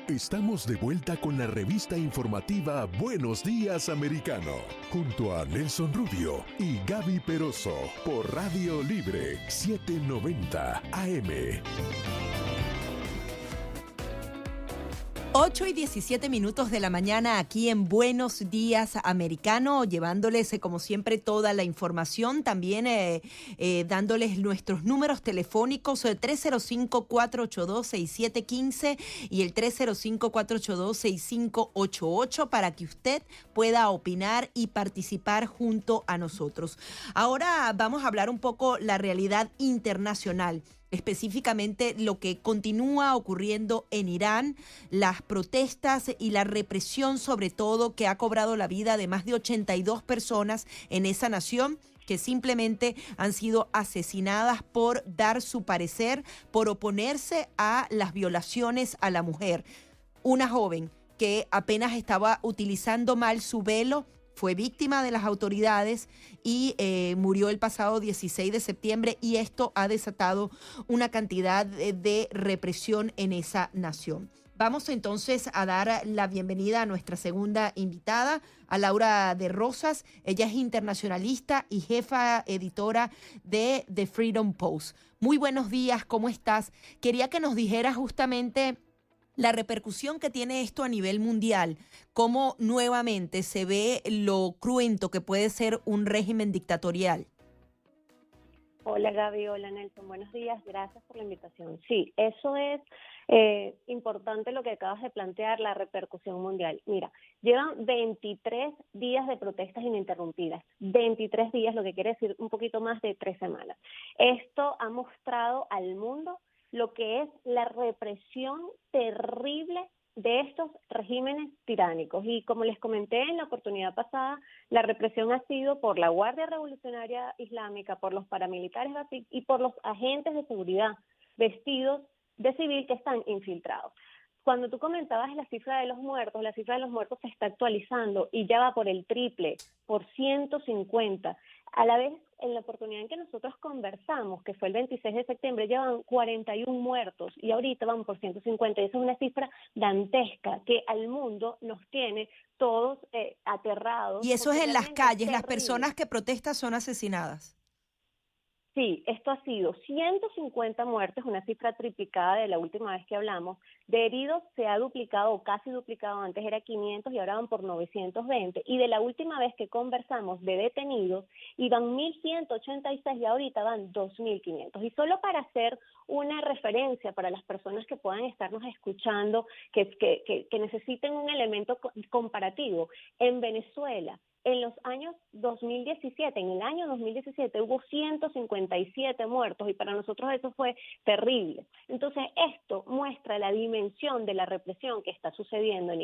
Estamos de vuelta con la revista informativa Buenos Días Americano, junto a Nelson Rubio y Gaby Peroso, por Radio Libre 790 AM. 8:17 de la mañana aquí en Buenos Días Americano, llevándoles como siempre toda la información, también dándoles nuestros números telefónicos 305-482-6715 y el 305-482-6588 para que usted pueda opinar y participar junto a nosotros. Ahora vamos a hablar un poco la realidad internacional, específicamente lo que continúa ocurriendo en Irán, las protestas y la represión sobre todo que ha cobrado la vida de más de 82 personas en esa nación, que simplemente han sido asesinadas por dar su parecer, por oponerse a las violaciones a la mujer. Una joven que apenas estaba utilizando mal su velo fue víctima de las autoridades y murió el pasado 16 de septiembre y esto ha desatado una cantidad de represión en esa nación. Vamos entonces a dar la bienvenida a nuestra segunda invitada, a Laura de Rosas. Ella es internacionalista y jefa editora de The Freedom Post. Muy buenos días, ¿cómo estás? Quería que nos dijeras justamente la repercusión que tiene esto a nivel mundial, cómo nuevamente se ve lo cruento que puede ser un régimen dictatorial. Hola Gaby, hola Nelson, buenos días, gracias por la invitación. Sí, eso es importante lo que acabas de plantear, la repercusión mundial. Mira, llevan 23 días de protestas ininterrumpidas, 23 días, lo que quiere decir un poquito más de 3 semanas. Esto ha mostrado al mundo lo que es la represión terrible de estos regímenes tiránicos. Y como les comenté en la oportunidad pasada, la represión ha sido por la Guardia Revolucionaria Islámica, por los paramilitares y por los agentes de seguridad vestidos de civil que están infiltrados. Cuando tú comentabas la cifra de los muertos se está actualizando y ya va por el triple, por 150. A la vez, en la oportunidad en que nosotros conversamos, que fue el 26 de septiembre, ya van 41 muertos y ahorita van por 150. Y esa es una cifra dantesca que al mundo nos tiene todos aterrados. Y eso es en las calles, las terrible. personas que protestan son asesinadas. Sí, esto ha sido 150 muertes, una cifra triplicada de la última vez que hablamos. De heridos se ha duplicado o casi duplicado, antes era 500 y ahora van por 920. Y de la última vez que conversamos de detenidos, iban 1.186 y ahorita van 2.500. Y solo para hacer una referencia para las personas que puedan estarnos escuchando, que necesiten un elemento comparativo, en Venezuela, en el año 2017 hubo 157 muertos y para nosotros eso fue terrible. Entonces esto muestra la dimensión de la represión que está sucediendo en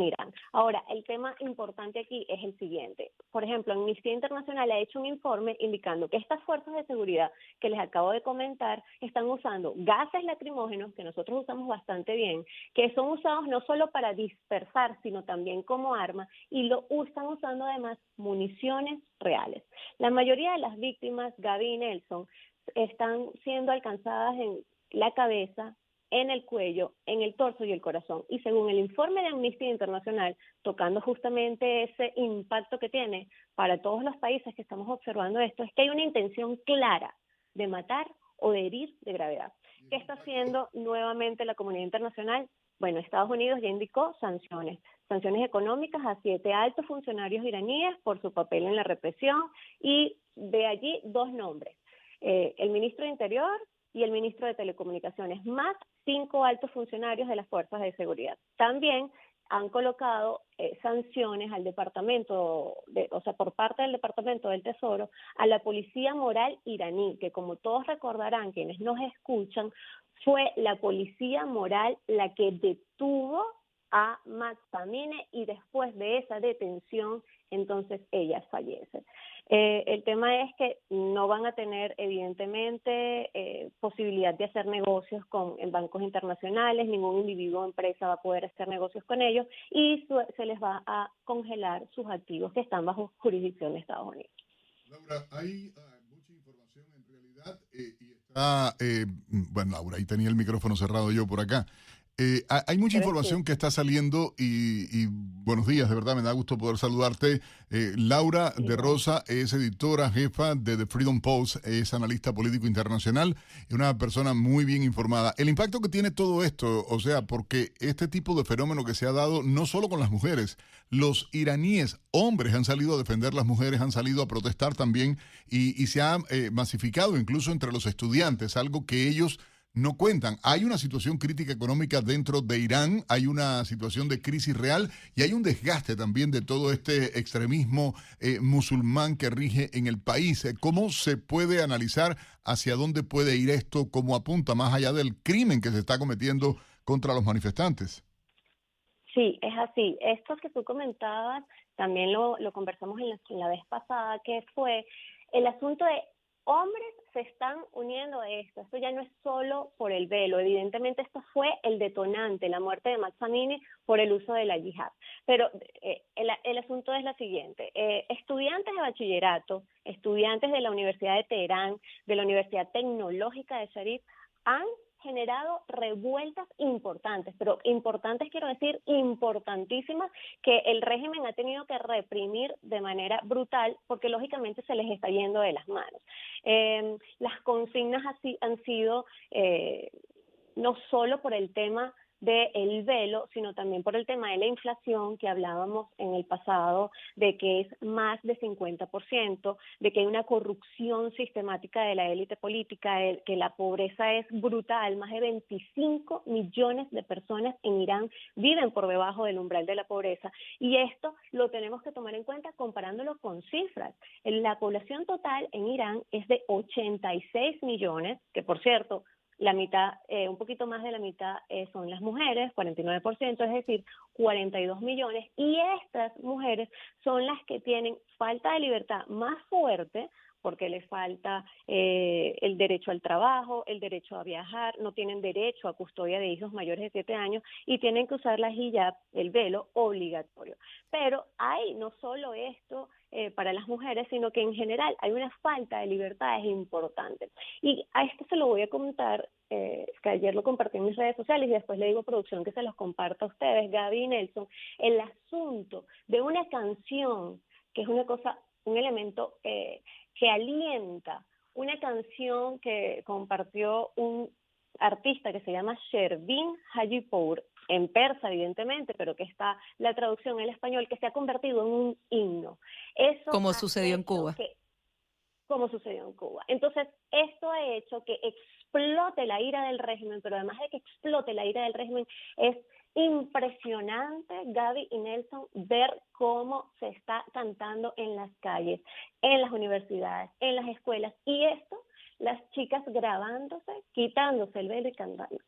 Irán. Ahora, el tema importante aquí es el siguiente. Por ejemplo, Amnistía Internacional ha hecho un informe indicando que estas fuerzas de seguridad que les acabo de comentar están usando gases lacrimógenos, que nosotros usamos bastante bien, que son usados no solo para dispersar, sino también como arma, y lo están usando además municiones reales. La mayoría de las víctimas, Gaby y Nelson, están siendo alcanzadas en la cabeza, en el cuello, en el torso y el corazón. Y según el informe de Amnistía Internacional, tocando justamente ese impacto que tiene para todos los países que estamos observando esto, es que hay una intención clara de matar o de herir de gravedad. ¿Qué está haciendo nuevamente la comunidad internacional? Bueno, Estados Unidos ya indicó sanciones económicas a 7 altos funcionarios iraníes por su papel en la represión y de allí 2 nombres, el ministro de Interior y el ministro de Telecomunicaciones, más 5 altos funcionarios de las fuerzas de seguridad. También han colocado sanciones al por parte del Departamento del Tesoro, a la Policía Moral iraní, que como todos recordarán, quienes nos escuchan, fue la Policía Moral la que detuvo a Mahsa Amini y después de esa detención, entonces ella fallece. El tema es que no van a tener evidentemente posibilidad de hacer negocios en bancos internacionales, ningún individuo o empresa va a poder hacer negocios con ellos y se les va a congelar sus activos que están bajo jurisdicción de Estados Unidos. Laura, hay mucha información en realidad y está, bueno, Laura, ahí tenía el micrófono cerrado yo por acá. Hay mucha Pero sí, información que está saliendo y buenos días, de verdad me da gusto poder saludarte. Laura de igual. Rosa es editora jefa de The Freedom Post, es analista político internacional y una persona muy bien informada. El impacto que tiene todo esto, o sea, porque este tipo de fenómeno que se ha dado no solo con las mujeres, los iraníes, hombres han salido a defender las mujeres, han salido a protestar también y se ha masificado incluso entre los estudiantes, algo que ellos no cuentan. Hay una situación crítica económica dentro de Irán, hay una situación de crisis real y hay un desgaste también de todo este extremismo musulmán que rige en el país. ¿Cómo se puede analizar hacia dónde puede ir esto, cómo apunta más allá del crimen que se está cometiendo contra los manifestantes? Sí, es así. Esto que tú comentabas, también lo conversamos en la vez pasada, que fue el asunto de hombres se están uniendo a esto. Esto ya no es solo por el velo. Evidentemente esto fue el detonante, la muerte de Mahsa Amini por el uso de la yihad. Pero el asunto es la siguiente. Estudiantes de bachillerato, estudiantes de la Universidad de Teherán, de la Universidad Tecnológica de Sharif, han generado revueltas importantes, pero importantes quiero decir importantísimas, que el régimen ha tenido que reprimir de manera brutal porque lógicamente se les está yendo de las manos. Las consignas así han sido no solo por el tema del velo, sino también por el tema de la inflación que hablábamos en el pasado, de que es más de 50%, de que hay una corrupción sistemática de la élite política, que la pobreza es brutal, más de 25 millones de personas en Irán viven por debajo del umbral de la pobreza, y esto lo tenemos que tomar en cuenta comparándolo con cifras. La población total en Irán es de 86 millones, que por cierto, la mitad, un poquito más de la mitad son las mujeres, 49%, es decir, 42 millones, y estas mujeres son las que tienen falta de libertad más fuerte, porque les falta el derecho al trabajo, el derecho a viajar, no tienen derecho a custodia de hijos mayores de 7 años y tienen que usar la hijab, el velo, obligatorio. Pero hay no solo esto para las mujeres, sino que en general hay una falta de libertades importante. Y a esto se lo voy a contar, que ayer lo compartí en mis redes sociales y después le digo a producción que se los comparta a ustedes, Gaby y Nelson, el asunto de una canción, que es una cosa, un elemento que alienta, una canción que compartió un artista que se llama Sherbin Hajipour, en persa evidentemente, pero que está la traducción en español, que se ha convertido en un himno. Eso Como ha sucedió en hecho Cuba. que, como sucedió en Cuba. Entonces, esto ha hecho que explote la ira del régimen, pero además de que explote la ira del régimen, es impresionante, Gaby y Nelson, ver cómo se está cantando en las calles, en las universidades, en las escuelas, y esto, las chicas grabándose, quitándose el velo y cantando.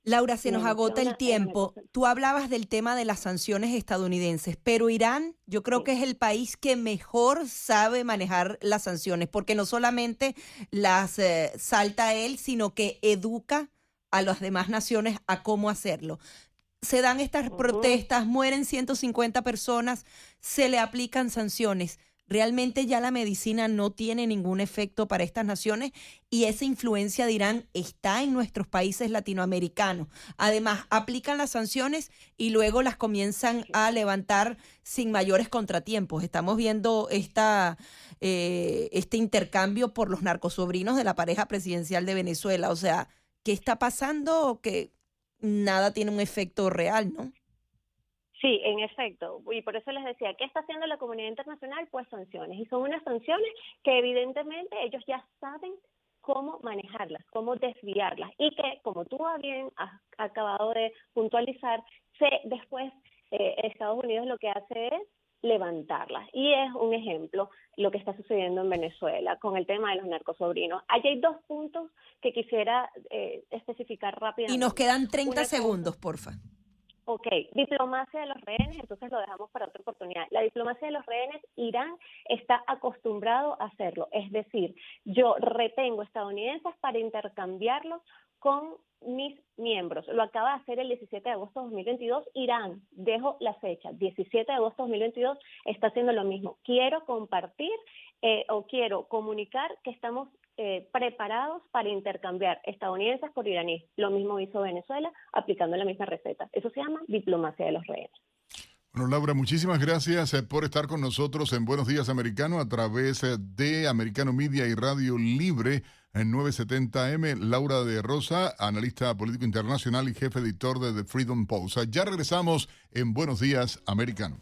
Laura, se Me nos agota el emociona, es una tiempo. cosa. Tú hablabas del tema de las sanciones estadounidenses, pero Irán yo creo Sí. que es el país que mejor sabe manejar las sanciones, porque no solamente las salta él, sino que educa a las demás naciones a cómo hacerlo. Se dan estas Uh-huh. protestas, mueren 150 personas, se le aplican sanciones. Realmente ya la medicina no tiene ningún efecto para estas naciones y esa influencia de Irán está en nuestros países latinoamericanos. Además, aplican las sanciones y luego las comienzan a levantar sin mayores contratiempos. Estamos viendo este intercambio por los narcosobrinos de la pareja presidencial de Venezuela. O sea, ¿qué está pasando? Que nada tiene un efecto real, ¿no? Sí, en efecto, y por eso les decía, ¿qué está haciendo la comunidad internacional? Pues sanciones, y son unas sanciones que evidentemente ellos ya saben cómo manejarlas, cómo desviarlas, y que, como tú bien has acabado de puntualizar, después Estados Unidos lo que hace es levantarlas, y es un ejemplo lo que está sucediendo en Venezuela con el tema de los narcosobrinos. Allí hay dos puntos que quisiera especificar Y nos rápidamente. quedan 30 Una cosa. segundos, porfa. Ok, diplomacia de los rehenes, entonces lo dejamos para otra oportunidad. La diplomacia de los rehenes, Irán está acostumbrado a hacerlo, es decir, yo retengo estadounidenses para intercambiarlos con mis miembros. Lo acaba de hacer el 17 de agosto de 2022, Irán, dejo la fecha, 17 de agosto de 2022, está haciendo lo mismo. Quiero compartir o quiero comunicar que estamos preparados para intercambiar estadounidenses por iraníes. Lo mismo hizo Venezuela, aplicando la misma receta. Eso se llama diplomacia de los rehenes. Bueno, Laura, muchísimas gracias por estar con nosotros en Buenos Días Americano a través de Americano Media y Radio Libre en 970M. Laura de Rosa, analista político internacional y jefe editor de The Freedom Post. Ya regresamos en Buenos Días Americano.